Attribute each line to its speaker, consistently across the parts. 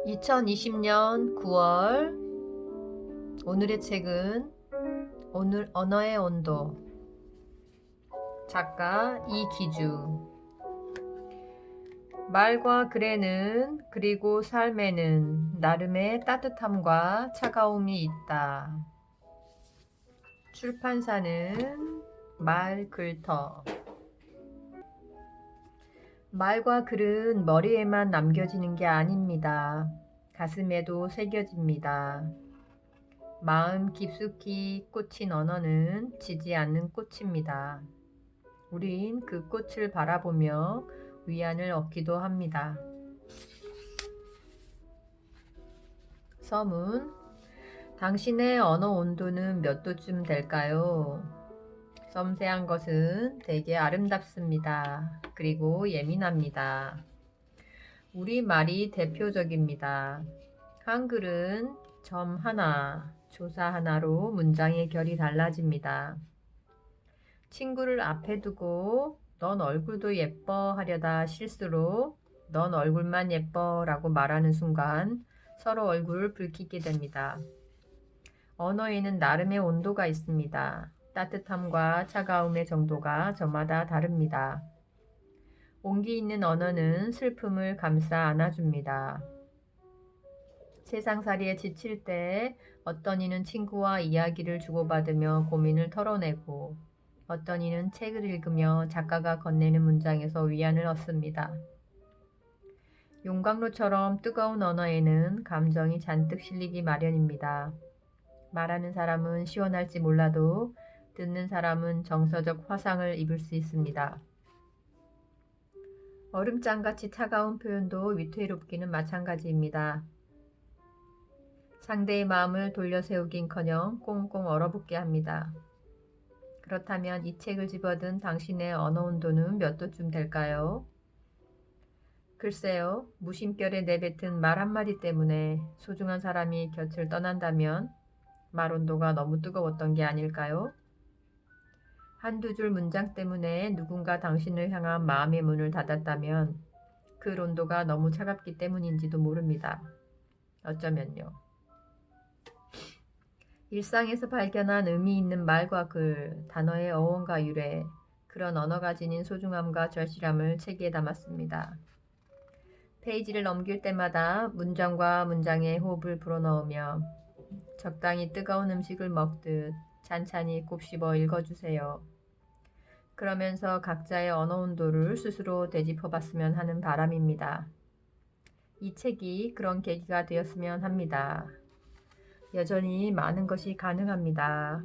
Speaker 1: 2020년 9월 오늘의 책은 오늘 언어의 온도 작가 이기주. 말과 글에는 그리고 삶에는 나름의 따뜻함과 차가움이 있다. 출판사는 말글터. 말과 글은 머리에만 남겨지는 게 아닙니다. 가슴에도 새겨집니다. 마음 깊숙이 꽂힌 언어는 지지 않는 꽃입니다. 우린 그 꽃을 바라보며 위안을 얻기도 합니다. 서문. 당신의 언어 온도는 몇 도쯤 될까요? 섬세한 것은 되게 아름답습니다. 그리고 예민합니다. 우리말이 대표적입니다. 한글은 점 하나, 조사 하나로 문장의 결이 달라집니다. 친구를 앞에 두고 넌 얼굴도 예뻐 하려다 실수로 넌 얼굴만 예뻐 라고 말하는 순간 서로 얼굴을 붉히게 됩니다. 언어에는 나름의 온도가 있습니다. 따뜻함과 차가움의 정도가 저마다 다릅니다. 온기 있는 언어는 슬픔을 감싸 안아줍니다. 세상살이에 지칠 때 어떤 이는 친구와 이야기를 주고받으며 고민을 털어내고 어떤 이는 책을 읽으며 작가가 건네는 문장에서 위안을 얻습니다. 용광로처럼 뜨거운 언어에는 감정이 잔뜩 실리기 마련입니다. 말하는 사람은 시원할지 몰라도 듣는 사람은 정서적 화상을 입을 수 있습니다. 얼음장같이 차가운 표현도 위태롭기는 마찬가지입니다. 상대의 마음을 돌려세우긴커녕 꽁꽁 얼어붙게 합니다. 그렇다면 이 책을 집어든 당신의 언어 온도는 몇 도쯤 될까요? 글쎄요, 무심결에 내뱉은 말 한마디 때문에 소중한 사람이 곁을 떠난다면 말 온도가 너무 뜨거웠던 게 아닐까요? 한두 줄 문장 때문에 누군가 당신을 향한 마음의 문을 닫았다면 그 온도가 너무 차갑기 때문인지도 모릅니다. 어쩌면요. 일상에서 발견한 의미 있는 말과 글, 단어의 어원과 유래, 그런 언어가 지닌 소중함과 절실함을 책에 담았습니다. 페이지를 넘길 때마다 문장과 문장에 호흡을 불어넣으며 적당히 뜨거운 음식을 먹듯 찬찬히 곱씹어 읽어주세요. 그러면서 각자의 언어 온도를 스스로 되짚어봤으면 하는 바람입니다. 이 책이 그런 계기가 되었으면 합니다. 여전히 많은 것이 가능합니다.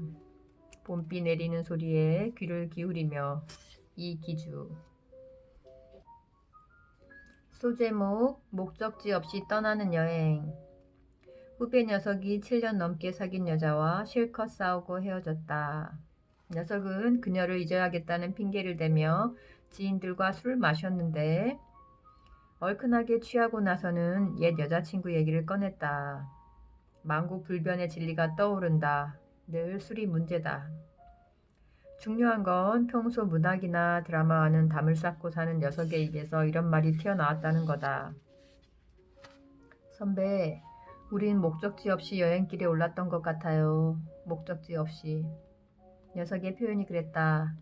Speaker 1: 봄비 내리는 소리에 귀를 기울이며 이기주. 소제목 목적지 없이 떠나는 여행. 후배 녀석이 7년 넘게 사귄 여자와 실컷 싸우고 헤어졌다. 녀석은 그녀를 잊어야겠다는 핑계를 대며 지인들과 술을 마셨는데 얼큰하게 취하고 나서는 옛 여자친구 얘기를 꺼냈다. 만고불변의 진리가 떠오른다. 늘 술이 문제다. 중요한 건 평소 문학이나 드라마와는 담을 쌓고 사는 녀석의 입에서 이런 말이 튀어나왔다는 거다. 선배, 우린 목적지 없이 여행길에 올랐던 것 같아요. 목적지 없이. 녀석의 표현이 그랬다.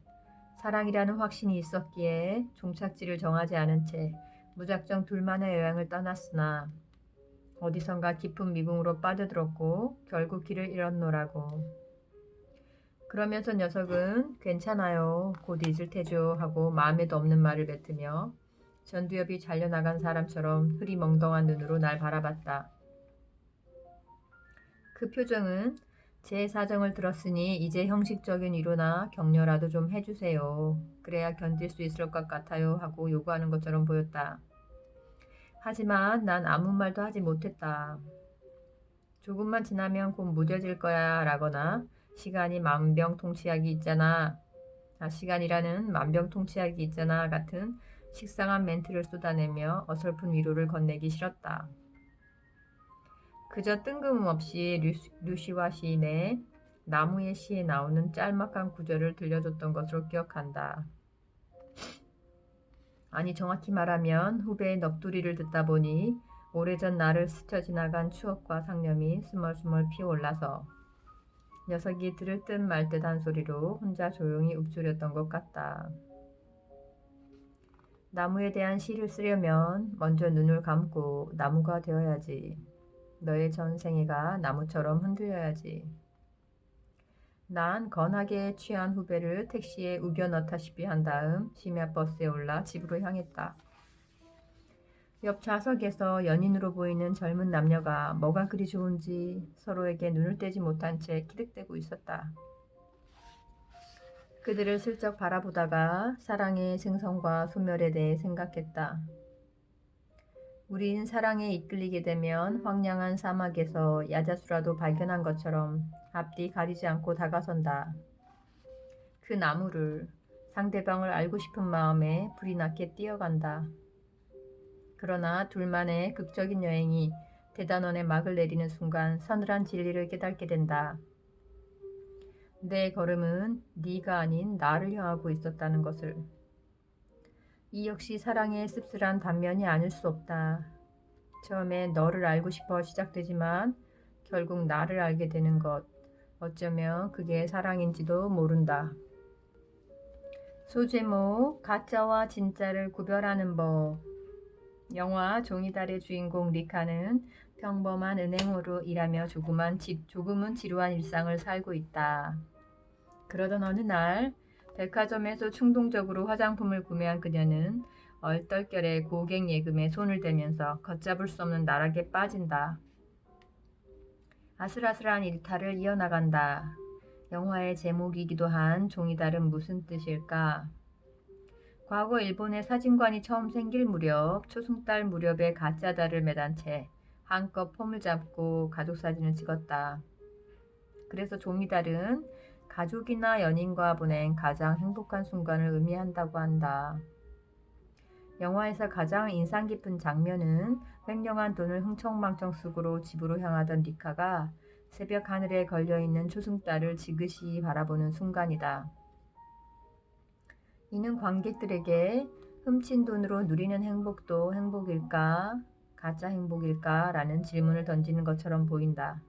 Speaker 1: 사랑이라는 확신이 있었기에 종착지를 정하지 않은 채 무작정 둘만의 여행을 떠났으나 어디선가 깊은 미궁으로 빠져들었고 결국 길을 잃었노라고. 그러면서 녀석은 괜찮아요. 곧 잊을 테죠 하고 마음에도 없는 말을 뱉으며 전두엽이 잘려나간 사람처럼 흐리멍덩한 눈으로 날 바라봤다. 그 표정은 제 사정을 들었으니 이제 형식적인 위로나 격려라도 좀 해주세요. 그래야 견딜 수 있을 것 같아요 하고 요구하는 것처럼 보였다. 하지만 난 아무 말도 하지 못했다. 조금만 지나면 곧 무뎌질 거야 라거나 시간이 만병통치약이 있잖아. 시간이라는 만병통치약이 있잖아 같은 식상한 멘트를 쏟아내며 어설픈 위로를 건네기 싫었다. 그저 뜬금없이 루시와 시인의 나무의 시에 나오는 짤막한 구절을 들려줬던 것으로 기억한다. 아니 정확히 말하면 후배의 넋두리를 듣다 보니 오래전 나를 스쳐 지나간 추억과 상념이 스멀스멀 피어올라서 녀석이 들을 듯 말 듯한 소리로 혼자 조용히 읊조렸던 것 같다. 나무에 대한 시를 쓰려면 먼저 눈을 감고 나무가 되어야지. 너의 전생애가 나무처럼 흔들려야지. 난 건하게 취한 후배를 택시에 우겨 넣다시피 한 다음 심야 버스에 올라 집으로 향했다. 옆 좌석에서 연인으로 보이는 젊은 남녀가 뭐가 그리 좋은지 서로에게 눈을 떼지 못한 채 키득대고 있었다. 그들을 슬쩍 바라보다가 사랑의 생성과 소멸에 대해 생각했다. 우린 사랑에 이끌리게 되면 황량한 사막에서 야자수라도 발견한 것처럼 앞뒤 가리지 않고 다가선다. 그 나무를 상대방을 알고 싶은 마음에 불이 나게 뛰어간다. 그러나 둘만의 극적인 여행이 대단원의 막을 내리는 순간 서늘한 진리를 깨닫게 된다. 내 걸음은 네가 아닌 나를 향하고 있었다는 것을. 이 역시 사랑의 씁쓸한 단면이 아닐 수 없다. 처음에 너를 알고 싶어 시작되지만 결국 나를 알게 되는 것. 어쩌면 그게 사랑인지도 모른다. 소제목 가짜와 진짜를 구별하는 법. 영화 종이달의 주인공 리카는 평범한 은행으로 일하며 조금은 지루한 일상을 살고 있다. 그러던 어느 날 백화점에서 충동적으로 화장품을 구매한 그녀는 얼떨결에 고객 예금에 손을 대면서 걷잡을 수 없는 나락에 빠진다. 아슬아슬한 일탈을 이어나간다. 영화의 제목이기도 한 종이달은 무슨 뜻일까? 과거 일본의 사진관이 처음 생길 무렵 초승달 무렵에 가짜 달을 매단 채 한껏 폼을 잡고 가족사진을 찍었다. 그래서 종이달은 가족이나 연인과 보낸 가장 행복한 순간을 의미한다고 한다. 영화에서 가장 인상 깊은 장면은 횡령한 돈을 흥청망청 쑥으로 집으로 향하던 리카가 새벽 하늘에 걸려있는 초승달을 지그시 바라보는 순간이다. 이는 관객들에게 훔친 돈으로 누리는 행복도 행복일까, 가짜 행복일까 라는 질문을 던지는 것처럼 보인다.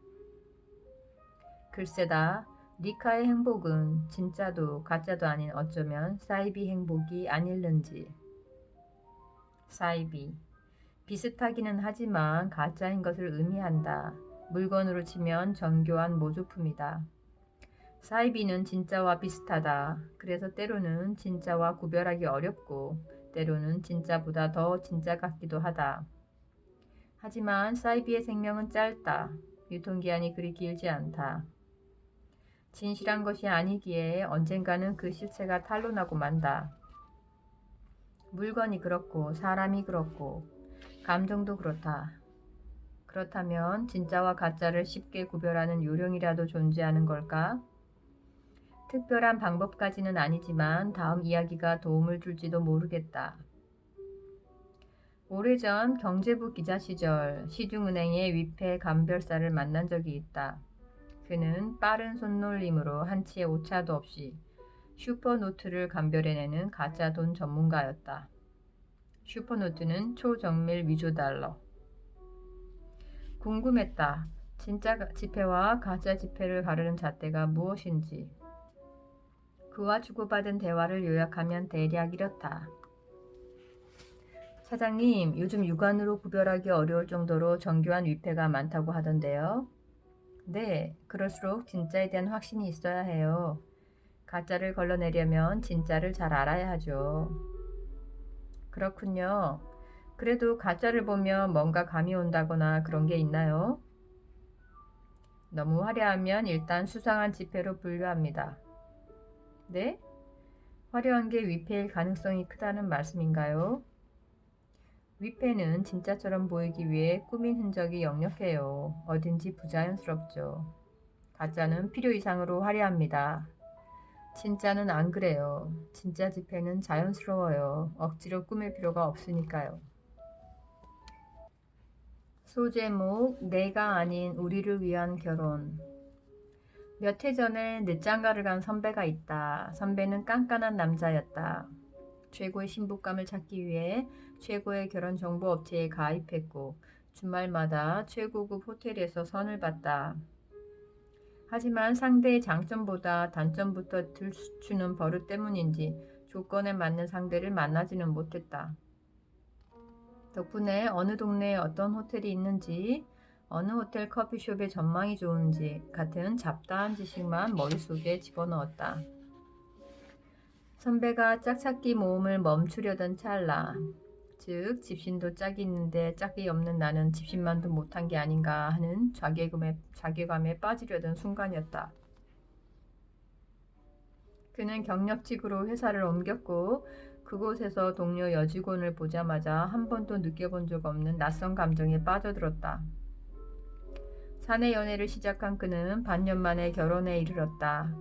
Speaker 1: 글쎄다, 리카의 행복은 진짜도 가짜도 아닌 어쩌면 사이비 행복이 아닐는지. 사이비. 비슷하기는 하지만 가짜인 것을 의미한다. 물건으로 치면 정교한 모조품이다. 사이비는 진짜와 비슷하다. 그래서 때로는 진짜와 구별하기 어렵고 때로는 진짜보다 더 진짜 같기도 하다. 하지만 사이비의 생명은 짧다. 유통기한이 그리 길지 않다. 진실한 것이 아니기에 언젠가는 그 실체가 탄로나고 만다. 물건이 그렇고 사람이 그렇고 감정도 그렇다. 그렇다면 진짜와 가짜를 쉽게 구별하는 요령이라도 존재하는 걸까? 특별한 방법까지는 아니지만 다음 이야기가 도움을 줄지도 모르겠다. 오래전 경제부 기자 시절 시중은행의 위패 감별사를 만난 적이 있다. 그는 빠른 손놀림으로 한치의 오차도 없이 슈퍼노트를 감별해내는 가짜 돈 전문가였다. 슈퍼노트는 초정밀 위조 달러. 궁금했다. 진짜 지폐와 가짜 지폐를 가르는 잣대가 무엇인지. 그와 주고받은 대화를 요약하면 대략 이렇다. 사장님, 요즘 육안으로 구별하기 어려울 정도로 정교한 위패가 많다고 하던데요. 네, 그럴수록 진짜에 대한 확신이 있어야 해요. 가짜를 걸러내려면 진짜를 잘 알아야 하죠. 그렇군요. 그래도 가짜를 보면 뭔가 감이 온다거나 그런 게 있나요? 너무 화려하면 일단 수상한 지폐로 분류합니다. 네? 화려한 게 위패일 가능성이 크다는 말씀인가요? 위패는 진짜처럼 보이기 위해 꾸민 흔적이 역력해요. 어딘지 부자연스럽죠. 가짜는 필요 이상으로 화려합니다. 진짜는 안 그래요. 진짜 지폐는 자연스러워요. 억지로 꾸밀 필요가 없으니까요. 소제목 내가 아닌 우리를 위한 결혼. 몇 해 전에 늦장가를 간 선배가 있다. 선배는 깐깐한 남자였다. 최고의 신부감을 찾기 위해 최고의 결혼 정보 업체에 가입했고 주말마다 최고급 호텔에서 선을 봤다. 하지만 상대의 장점보다 단점부터 들추는 버릇 때문인지 조건에 맞는 상대를 만나지는 못했다. 덕분에 어느 동네에 어떤 호텔이 있는지, 어느 호텔 커피숍의 전망이 좋은지 같은 잡다한 지식만 머릿속에 집어넣었다. 선배가 짝찾기 모험을 멈추려던 찰나, 즉 집신도 짝이 있는데 짝이 없는 나는 집신만도 못한 게 아닌가 하는 자괴감에 빠지려던 순간이었다. 그는 경력직으로 회사를 옮겼고 그곳에서 동료 여직원을 보자마자 한 번도 느껴본 적 없는 낯선 감정에 빠져들었다. 사내 연애를 시작한 그는 반년 만에 결혼에 이르렀다.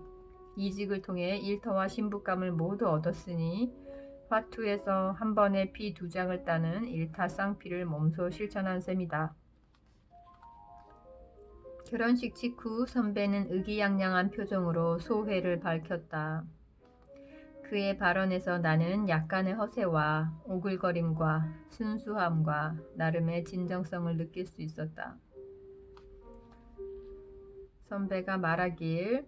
Speaker 1: 이직을 통해 일터와 신부감을 모두 얻었으니 화투에서 한 번에 피 2장을 따는 일타쌍피를 몸소 실천한 셈이다. 결혼식 직후 선배는 의기양양한 표정으로 소회를 밝혔다. 그의 발언에서 나는 약간의 허세와 오글거림과 순수함과 나름의 진정성을 느낄 수 있었다. 선배가 말하길,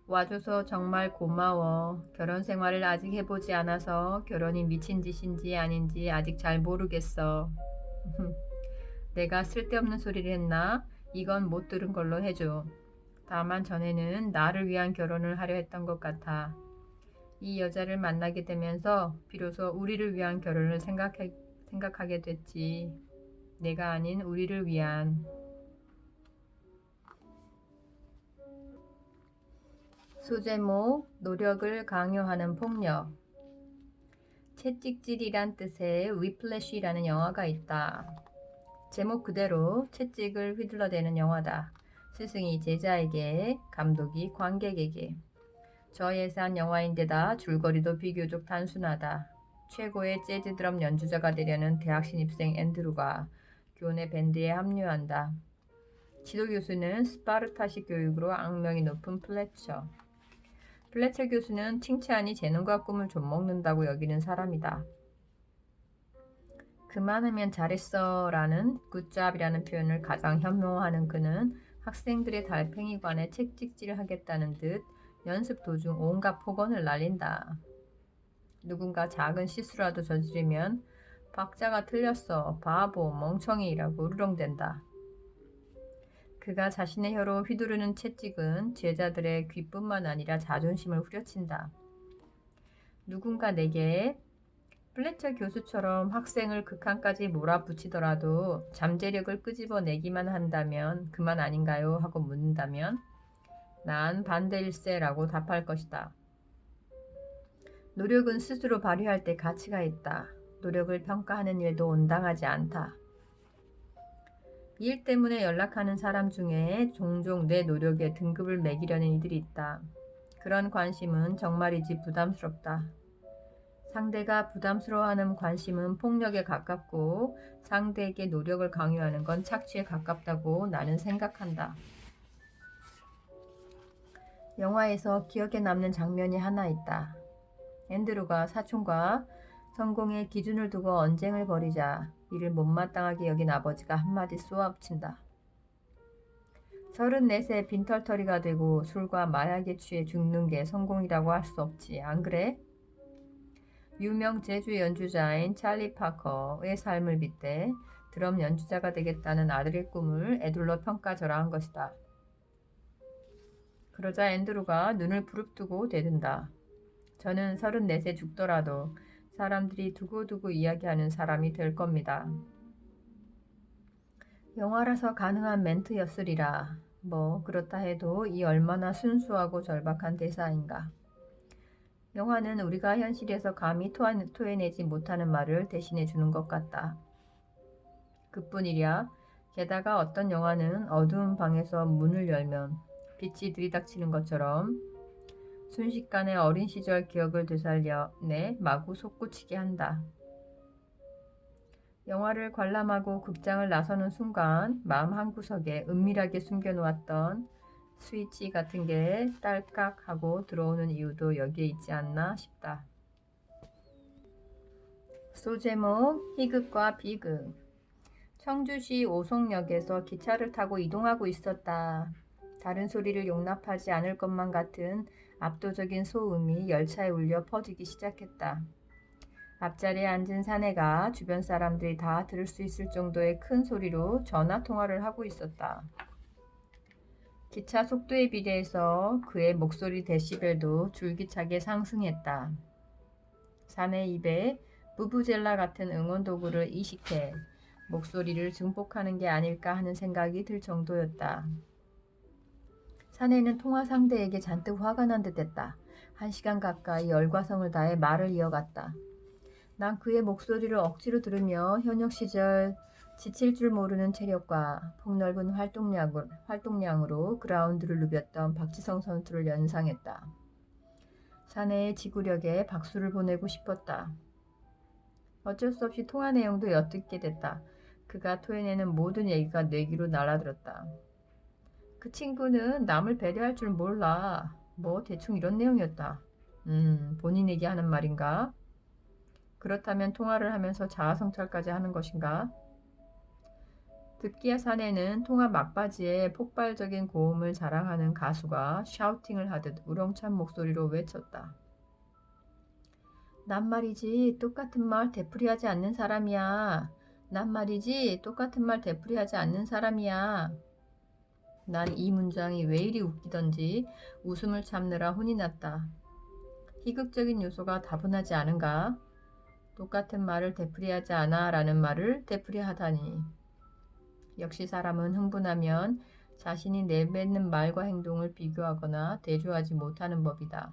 Speaker 1: 와줘서 정말 고마워. 결혼 생활을 아직 해보지 않아서 결혼이 미친 짓인지 아닌지 아직 잘 모르겠어. 내가 쓸데없는 소리를 했나? 이건 못 들은 걸로 해줘. 다만 전에는 나를 위한 결혼을 하려 했던 것 같아. 이 여자를 만나게 되면서 비로소 우리를 위한 결혼을 생각하게 됐지. 내가 아닌 우리를 위한. 소제목, 노력을 강요하는 폭력. 채찍질이란 뜻의 위플래시라는 영화가 있다. 제목 그대로 채찍을 휘둘러대는 영화다. 스승이 제자에게, 감독이 관객에게. 저예산 영화인데다 줄거리도 비교적 단순하다. 최고의 재즈 드럼 연주자가 되려는 대학 신입생 앤드루가 교내 밴드에 합류한다. 지도 교수는 스파르타식 교육으로 악명이 높은 플래처. 플래처 교수는 칭찬이 재능과 꿈을 좀먹는다고 여기는 사람이다. 그만하면 잘했어 라는 굿잡이라는 표현을 가장 혐오하는 그는 학생들의 달팽이관에 채찍질을 하겠다는 듯 연습 도중 온갖 폭언을 날린다. 누군가 작은 실수라도 저지르면 박자가 틀렸어, 바보, 멍청이라고 우르렁댄다. 그가 자신의 혀로 휘두르는 채찍은 제자들의 귀뿐만 아니라 자존심을 후려친다. 누군가 내게 플래처 교수처럼 학생을 극한까지 몰아붙이더라도 잠재력을 끄집어내기만 한다면 그만 아닌가요? 하고 묻는다면 난 반대일세라고 답할 것이다. 노력은 스스로 발휘할 때 가치가 있다. 노력을 평가하는 일도 온당하지 않다. 일 때문에 연락하는 사람 중에 종종 내 노력에 등급을 매기려는 이들이 있다. 그런 관심은 정말이지 부담스럽다. 상대가 부담스러워하는 관심은 폭력에 가깝고 상대에게 노력을 강요하는 건 착취에 가깝다고 나는 생각한다. 영화에서 기억에 남는 장면이 하나 있다. 앤드루가 사촌과 성공의 기준을 두고 언쟁을 벌이자 이를 못마땅하게 여긴 아버지가 한마디 쏘아붙인다. 34세 빈털터리가 되고 술과 마약에 취해 죽는 게 성공이라고 할 수 없지, 안 그래? 유명 재즈 연주자인 찰리 파커의 삶을 빗대 드럼 연주자가 되겠다는 아들의 꿈을 에둘러 평가절하한 것이다. 그러자 앤드루가 눈을 부릅뜨고 대든다. 저는 34세 죽더라도 사람들이 두고두고 이야기하는 사람이 될 겁니다. 영화라서 가능한 멘트였으리라. 뭐 그렇다 해도 이 얼마나 순수하고 절박한 대사인가. 영화는 우리가 현실에서 감히 토해내지 못하는 말을 대신해 주는 것 같다. 그뿐이랴. 게다가 어떤 영화는 어두운 방에서 문을 열면 빛이 들이닥치는 것처럼 순식간에 어린 시절 기억을 되살려 내 마구 솟구치게 한다. 영화를 관람하고 극장을 나서는 순간 마음 한구석에 은밀하게 숨겨놓았던 스위치 같은 게 딸깍 하고 들어오는 이유도 여기에 있지 않나 싶다. 소제목, 희극과 비극. 청주시 오송역에서 기차를 타고 이동하고 있었다. 다른 소리를 용납하지 않을 것만 같은 압도적인 소음이 열차에 울려 퍼지기 시작했다. 앞자리에 앉은 사내가 주변 사람들이 다 들을 수 있을 정도의 큰 소리로 전화 통화를 하고 있었다. 기차 속도에 비례해서 그의 목소리 데시벨도 줄기차게 상승했다. 사내 입에 부부젤라 같은 응원 도구를 이식해 목소리를 증폭하는 게 아닐까 하는 생각이 들 정도였다. 사내는 통화 상대에게 잔뜩 화가 난 듯했다. 1시간 가까이 열과성을 다해 말을 이어갔다. 난 그의 목소리를 억지로 들으며 현역 시절 지칠 줄 모르는 체력과 폭넓은 활동량으로 그라운드를 누볐던 박지성 선수를 연상했다. 사내의 지구력에 박수를 보내고 싶었다. 어쩔 수 없이 통화 내용도 엿듣게 됐다. 그가 토해내는 모든 얘기가 뇌 귀로 날아들었다. 그 친구는 남을 배려할 줄 몰라. 뭐 대충 이런 내용이었다. 본인에게 하는 말인가? 그렇다면 통화를 하면서 자아성찰까지 하는 것인가? 듣기야 사내는 통화 막바지에 폭발적인 고음을 자랑하는 가수가 샤우팅을 하듯 우렁찬 목소리로 외쳤다. 난 말이지 똑같은 말 되풀이하지 않는 사람이야. 난 말이지 똑같은 말 되풀이하지 않는 사람이야. 난 이 문장이 왜 이리 웃기던지 웃음을 참느라 혼이 났다. 희극적인 요소가 다분하지 않은가? 똑같은 말을 되풀이하지 않아 라는 말을 되풀이하다니. 역시 사람은 흥분하면 자신이 내뱉는 말과 행동을 비교하거나 대조하지 못하는 법이다.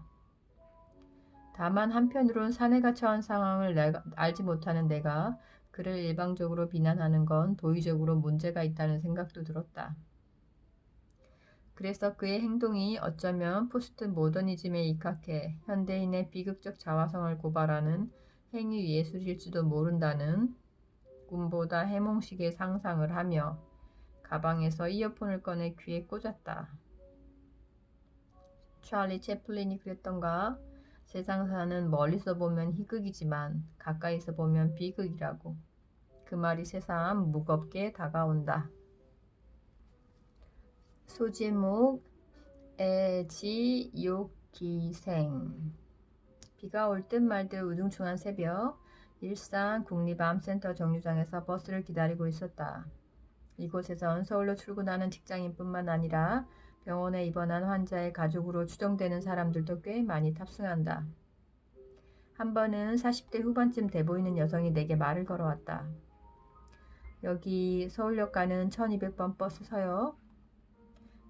Speaker 1: 다만 한편으론 사내가 처한 상황을 알지 못하는 내가 그를 일방적으로 비난하는 건 도의적으로 문제가 있다는 생각도 들었다. 그래서 그의 행동이 어쩌면 포스트 모더니즘에 입각해 현대인의 비극적 자화성을 고발하는 행위 예술일지도 모른다는 꿈보다 해몽식의 상상을 하며 가방에서 이어폰을 꺼내 귀에 꽂았다. 찰리 채플린이 그랬던가? 세상사는 멀리서 보면 희극이지만 가까이서 보면 비극이라고. 그 말이 새삼 무겁게 다가온다. 소제목 애지욕기생. 비가 올 듯 말 듯 우중충한 새벽, 일산 국립암센터 정류장에서 버스를 기다리고 있었다. 이곳에선 서울로 출근하는 직장인뿐만 아니라 병원에 입원한 환자의 가족으로 추정되는 사람들도 꽤 많이 탑승한다. 한 번은 40대 후반쯤 돼 보이는 여성이 내게 말을 걸어왔다. 여기 서울역 가는 1200번 버스 서요.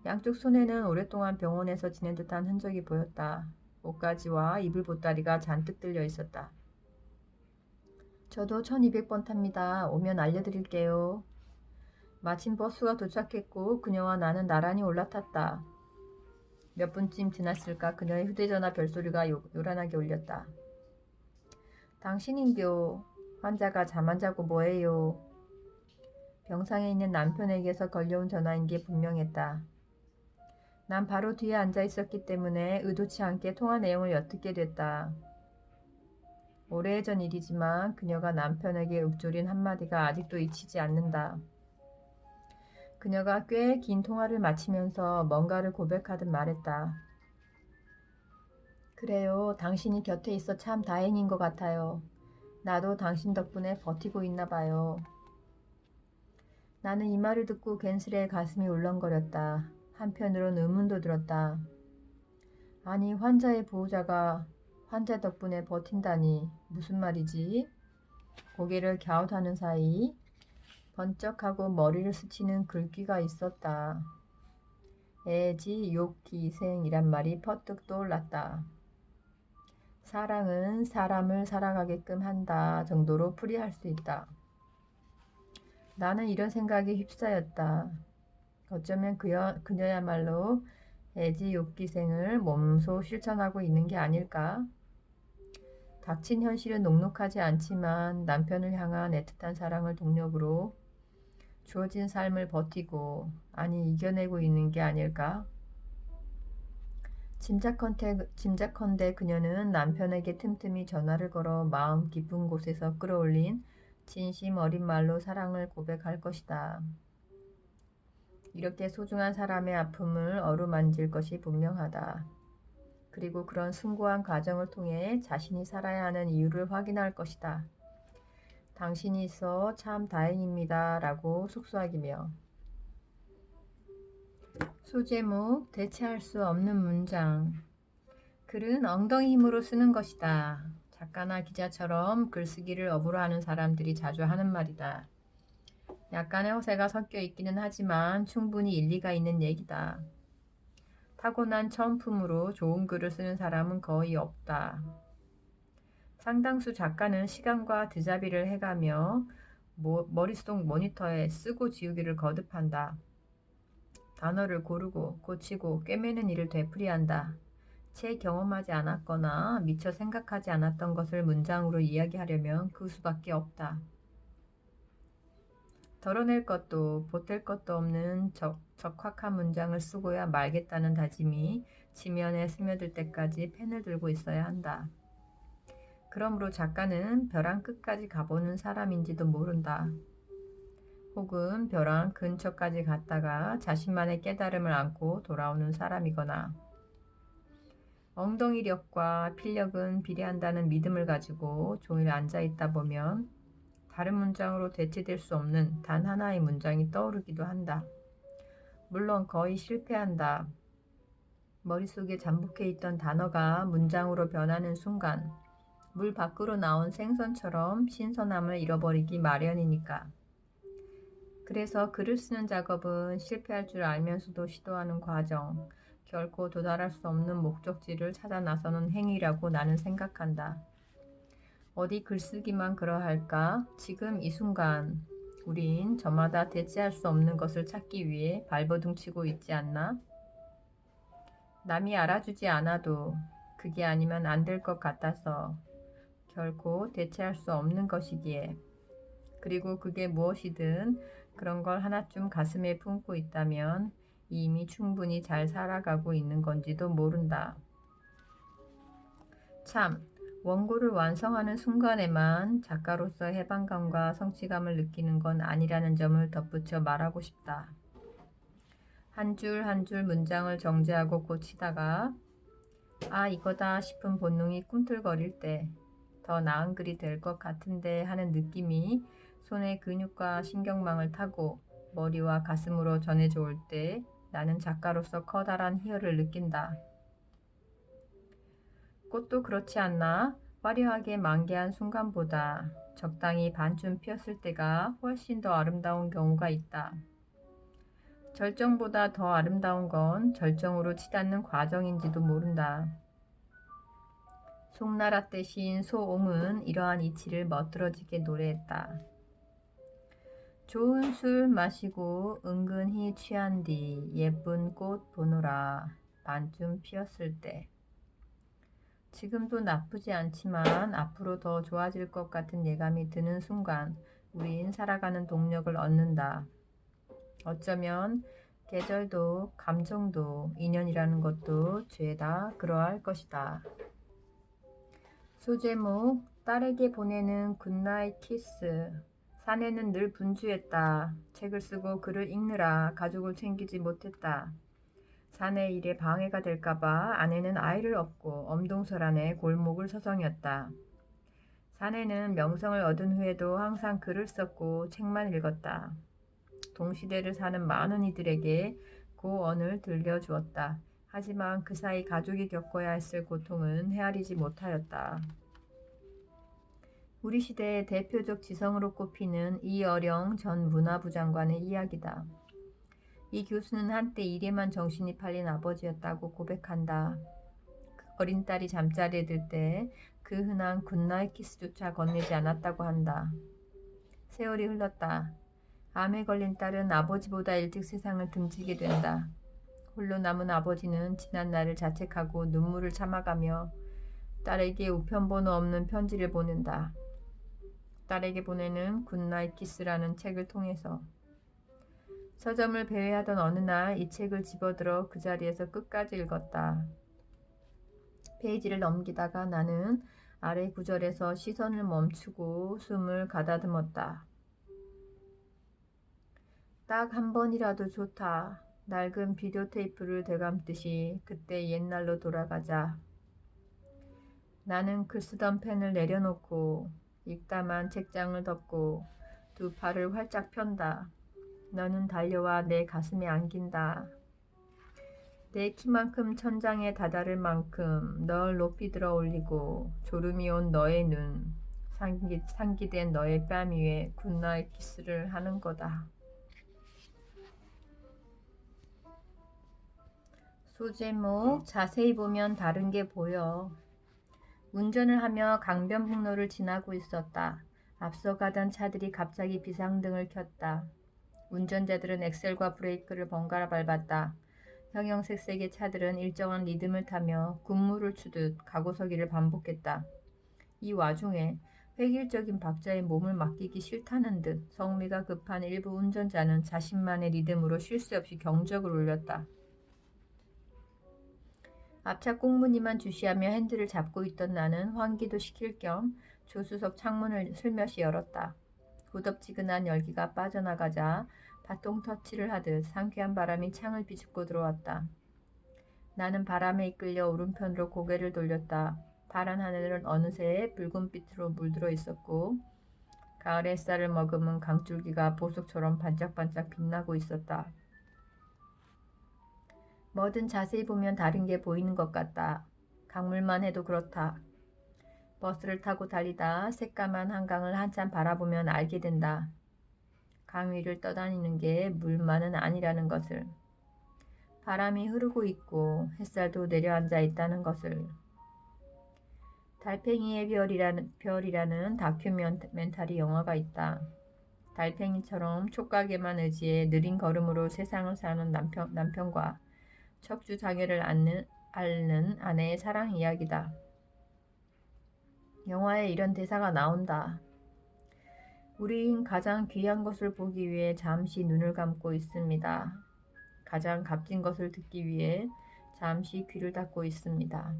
Speaker 1: 양쪽 손에는 오랫동안 병원에서 지낸 듯한 흔적이 보였다. 옷가지와 이불 보따리가 잔뜩 들려 있었다. 저도 1200번 탑니다. 오면 알려드릴게요. 마침 버스가 도착했고 그녀와 나는 나란히 올라탔다. 몇 분쯤 지났을까 그녀의 휴대전화 별소리가 요란하게 울렸다. 당신인교. 환자가 잠 안 자고 뭐해요. 병상에 있는 남편에게서 걸려온 전화인 게 분명했다. 난 바로 뒤에 앉아 있었기 때문에 의도치 않게 통화 내용을 엿듣게 됐다. 오래전 일이지만 그녀가 남편에게 읊조린 한마디가 아직도 잊히지 않는다. 그녀가 꽤 긴 통화를 마치면서 뭔가를 고백하듯 말했다. 그래요. 당신이 곁에 있어 참 다행인 것 같아요. 나도 당신 덕분에 버티고 있나 봐요. 나는 이 말을 듣고 괜스레 가슴이 울렁거렸다. 한편으론 의문도 들었다. 아니, 환자의 보호자가 환자 덕분에 버틴다니 무슨 말이지? 고개를 갸웃하는 사이 번쩍하고 머리를 스치는 글귀가 있었다. 애지욕기생이란 말이 퍼뜩 떠올랐다. 사랑은 사람을 살아가게끔 한다 정도로 풀이할 수 있다. 나는 이런 생각에 휩싸였다. 어쩌면 그녀야말로 애지욕기생을 몸소 실천하고 있는 게 아닐까? 닥친 현실은 녹록하지 않지만 남편을 향한 애틋한 사랑을 동력으로 주어진 삶을 버티고, 아니 이겨내고 있는 게 아닐까? 짐작컨대 그녀는 남편에게 틈틈이 전화를 걸어 마음 깊은 곳에서 끌어올린 진심 어린 말로 사랑을 고백할 것이다. 이렇게 소중한 사람의 아픔을 어루만질 것이 분명하다. 그리고 그런 숭고한 과정을 통해 자신이 살아야 하는 이유를 확인할 것이다. 당신이 있어 참 다행입니다. 라고 속삭이며. 소제목 대체할 수 없는 문장. 글은 엉덩이 힘으로 쓰는 것이다. 작가나 기자처럼 글쓰기를 업으로 하는 사람들이 자주 하는 말이다. 약간의 허세가 섞여 있기는 하지만 충분히 일리가 있는 얘기다. 타고난 처음품으로 좋은 글을 쓰는 사람은 거의 없다. 상당수 작가는 시간과 드자비를 해가며 머릿속 모니터에 쓰고 지우기를 거듭한다. 단어를 고르고 고치고 꿰매는 일을 되풀이한다. 채 경험하지 않았거나 미처 생각하지 않았던 것을 문장으로 이야기하려면 그 수밖에 없다. 덜어낼 것도 보탤 것도 없는 적확한 문장을 쓰고야 말겠다는 다짐이 지면에 스며들 때까지 펜을 들고 있어야 한다. 그러므로 작가는 벼랑 끝까지 가보는 사람인지도 모른다. 혹은 벼랑 근처까지 갔다가 자신만의 깨달음을 안고 돌아오는 사람이거나 엉덩이력과 필력은 비례한다는 믿음을 가지고 종일 앉아있다 보면 다른 문장으로 대체될 수 없는 단 하나의 문장이 떠오르기도 한다. 물론 거의 실패한다. 머릿속에 잠복해 있던 단어가 문장으로 변하는 순간 물 밖으로 나온 생선처럼 신선함을 잃어버리기 마련이니까. 그래서 글을 쓰는 작업은 실패할 줄 알면서도 시도하는 과정, 결코 도달할 수 없는 목적지를 찾아 나서는 행위라고 나는 생각한다. 어디 글쓰기만 그러할까? 지금 이 순간 우린 저마다 대체할 수 없는 것을 찾기 위해 발버둥 치고 있지 않나? 남이 알아주지 않아도 그게 아니면 안 될 것 같아서 결코 대체할 수 없는 것이기에 그리고 그게 무엇이든 그런 걸 하나쯤 가슴에 품고 있다면 이미 충분히 잘 살아가고 있는 건지도 모른다. 참, 원고를 완성하는 순간에만 작가로서 해방감과 성취감을 느끼는 건 아니라는 점을 덧붙여 말하고 싶다. 한 줄 한 줄 문장을 정제하고 고치다가 아 이거다 싶은 본능이 꿈틀거릴 때 더 나은 글이 될 것 같은데 하는 느낌이 손의 근육과 신경망을 타고 머리와 가슴으로 전해져 올 때 나는 작가로서 커다란 희열을 느낀다. 꽃도 그렇지 않나? 화려하게 만개한 순간보다 적당히 반쯤 피었을 때가 훨씬 더 아름다운 경우가 있다. 절정보다 더 아름다운 건 절정으로 치닫는 과정인지도 모른다. 송나라 때 시인 소옹은 이러한 이치를 멋들어지게 노래했다. 좋은 술 마시고 은근히 취한 뒤 예쁜 꽃 보노라 반쯤 피었을 때. 지금도 나쁘지 않지만 앞으로 더 좋아질 것 같은 예감이 드는 순간 우린 살아가는 동력을 얻는다. 어쩌면 계절도 감정도 인연이라는 것도 죄다 그러할 것이다. 소제목 딸에게 보내는 굿나잇 키스. 사내는 늘 분주했다. 책을 쓰고 글을 읽느라 가족을 챙기지 못했다. 사내 일에 방해가 될까봐 아내는 아이를 업고 엄동설 안에 골목을 서성였다. 사내는 명성을 얻은 후에도 항상 글을 썼고 책만 읽었다. 동시대를 사는 많은 이들에게 고언을 들려주었다. 하지만 그 사이 가족이 겪어야 했을 고통은 헤아리지 못하였다. 우리 시대의 대표적 지성으로 꼽히는 이어령 전 문화부 장관의 이야기다. 이 교수는 한때 일에만 정신이 팔린 아버지였다고 고백한다. 어린 딸이 잠자리에 들 때 그 흔한 굿나잇 키스조차 건네지 않았다고 한다. 세월이 흘렀다. 암에 걸린 딸은 아버지보다 일찍 세상을 등지게 된다. 홀로 남은 아버지는 지난 날을 자책하고 눈물을 참아가며 딸에게 우편번호 없는 편지를 보낸다. 딸에게 보내는 굿나잇 키스라는 책을 통해서. 서점을 배회하던 어느 날 이 책을 집어들어 그 자리에서 끝까지 읽었다. 페이지를 넘기다가 나는 아래 구절에서 시선을 멈추고 숨을 가다듬었다. 딱 한 번이라도 좋다. 낡은 비디오 테이프를 되감듯이 그때 옛날로 돌아가자. 나는 글 쓰던 펜을 내려놓고 읽다만 책장을 덮고 두 팔을 활짝 편다. 너는 달려와 내 가슴에 안긴다. 내 키만큼 천장에 다다를 만큼 널 높이 들어 올리고 졸음이 온 너의 눈, 상기된 너의 뺨 위에 굿나잇 키스를 하는 거다. 소제목 자세히 보면 다른 게 보여. 운전을 하며 강변북로를 지나고 있었다. 앞서가던 차들이 갑자기 비상등을 켰다. 운전자들은 엑셀과 브레이크를 번갈아 밟았다. 형형색색의 차들은 일정한 리듬을 타며 군무를 추듯 가고서기를 반복했다. 이 와중에 획일적인 박자에 몸을 맡기기 싫다는 듯 성미가 급한 일부 운전자는 자신만의 리듬으로 쉴 새 없이 경적을 울렸다. 앞차 꽁무니만 주시하며 핸들을 잡고 있던 나는 환기도 시킬 겸 조수석 창문을 슬며시 열었다. 후덥지근한 열기가 빠져나가자 바통 터치를 하듯 상쾌한 바람이 창을 비집고 들어왔다. 나는 바람에 이끌려 오른편으로 고개를 돌렸다. 파란 하늘은 어느새 붉은빛으로 물들어 있었고 가을 햇살을 머금은 강줄기가 보석처럼 반짝반짝 빛나고 있었다. 뭐든 자세히 보면 다른 게 보이는 것 같다. 강물만 해도 그렇다. 버스를 타고 달리다 새까만 한강을 한참 바라보면 알게 된다. 강 위를 떠다니는 게 물만은 아니라는 것을. 바람이 흐르고 있고 햇살도 내려앉아 있다는 것을. 달팽이의 별이라는 다큐멘터리 영화가 있다. 달팽이처럼 촉각에만 의지해 느린 걸음으로 세상을 사는 남편과 척추 장애를 앓는 아내의 사랑 이야기다. 영화에 이런 대사가 나온다. 우린 가장 귀한 것을 보기 위해 잠시 눈을 감고 있습니다. 가장 값진 것을 듣기 위해 잠시 귀를 닫고 있습니다.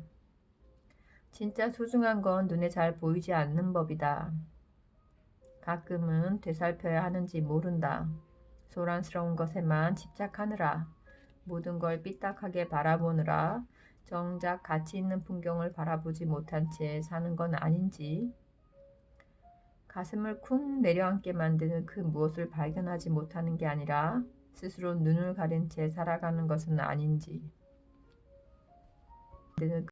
Speaker 1: 진짜 소중한 건 눈에 잘 보이지 않는 법이다. 가끔은 되살펴야 하는지 모른다. 소란스러운 것에만 집착하느라, 모든 걸 삐딱하게 바라보느라 정작 가치 있는 풍경을 바라보지 못한 채 사는 건 아닌지, 가슴을 쿵 내려앉게 만드는 그 무엇을 발견하지 못하는 게 아니라 스스로 눈을 가린 채 살아가는 것은 아닌지.